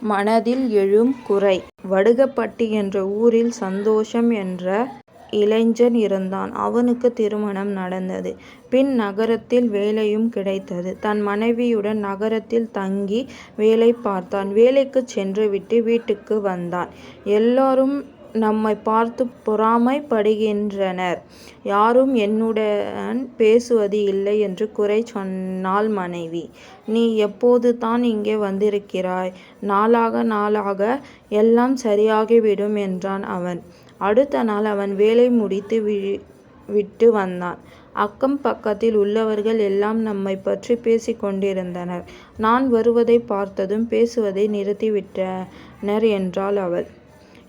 மனதில் எழும் குறை. வடுகப்பட்டி என்ற ஊரில் சந்தோஷம் என்ற இளைஞன் இருந்தான். அவனுக்கு திருமணம் நடந்தது. பின் நகரத்தில் வேலையும் கிடைத்தது. தன் மனைவியுடன் நகரத்தில் தங்கி வேலை பார்த்தான். வேலைக்குச் சென்றுவிட்டு வீட்டுக்கு வந்தான். எல்லாரும் நம்மை பார்த்து பொறாமைப்படுகின்றனர். யாரும் என்னுடன் பேசுவது இல்லை என்று குறை சொன்னாள் மனைவி. நீ எப்போதுதான் இங்கே வந்திருக்கிறாய்? நாளாக நாளாக எல்லாம் சரியாகிவிடும் என்றான் அவன். அடுத்த நாள் அவன் வேலை முடித்து விட்டு வந்தான். அக்கம் பக்கத்தில் உள்ளவர்கள் எல்லாம் நம்மை பற்றி பேசிக் கொண்டிருந்தனர். நான் வருவதை பார்த்ததும் பேசுவதை நிறுத்திவிட்டனர் என்றாள் அவள்.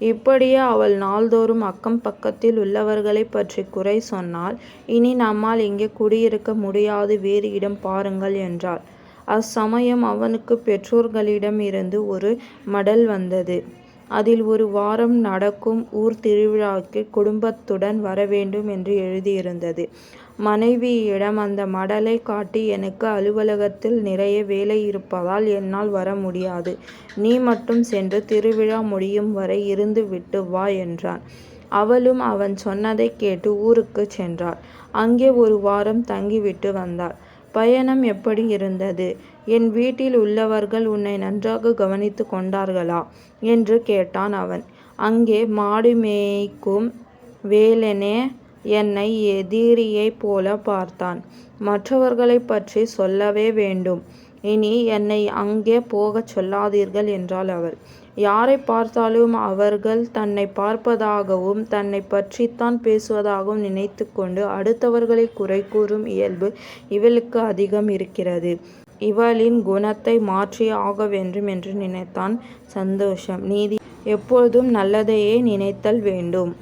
இப்படியே அவள் நாள்தோறும் அக்கம் பக்கத்தில் உள்ளவர்களை பற்றி குறை சொன்னாள். இனி நம்மால் இங்கே குடியிருக்க முடியாது, வேறு இடம் பாருங்கள் என்றாள். அச்சமயம் அவனுக்கு பெற்றோர்களிடம் இருந்து ஒரு மடல் வந்தது. அதில் ஒரு வாரம் நடக்கும் ஊர் திருவிழாவுக்கு குடும்பத்துடன் வரவேண்டும் என்று எழுதியிருந்தது. மனைவியிடம் அந்த மடலை காட்டி, எனக்கு அலுவலகத்தில் நிறைய வேலை இருப்பதால் என்னால் வர முடியாது. நீ மட்டும் சென்று திருவிழா முடியும் வரை இருந்துவிட்டு வா என்றான். அவளும் அவன் சொன்னதை கேட்டு ஊருக்கு சென்றாள். அங்கே ஒரு வாரம் தங்கிவிட்டு வந்தாள். பயணம் எப்படி இருந்தது? என் வீட்டில் உள்ளவர்கள் உன்னை நன்றாக கவனித்து கொண்டார்களா என்று கேட்டான் அவன். அங்கே மாடு மேய்க்கும் வேலனே என்னை எதிரியைப் போல பார்த்தான். மற்றவர்களை பற்றி சொல்லவே வேண்டும். இனி என்னை அங்கே போகச் சொல்லாதீர்கள் என்றாள் அவள். யாரை பார்த்தாலும் அவர்கள் தன்னை பார்ப்பதாகவும் தன்னை பற்றித்தான் பேசுவதாகவும் நினைத்து கொண்டு அடுத்தவர்களை குறை கூறும் இயல்பு இவளுக்கு அதிகம் இருக்கிறது. இவளின் குணத்தை மாற்றியே ஆக வேண்டும் என்று நினைத்தான் சந்தோஷம். நீதி எப்பொழுதும் நல்லதையே நினைத்தல் வேண்டும்.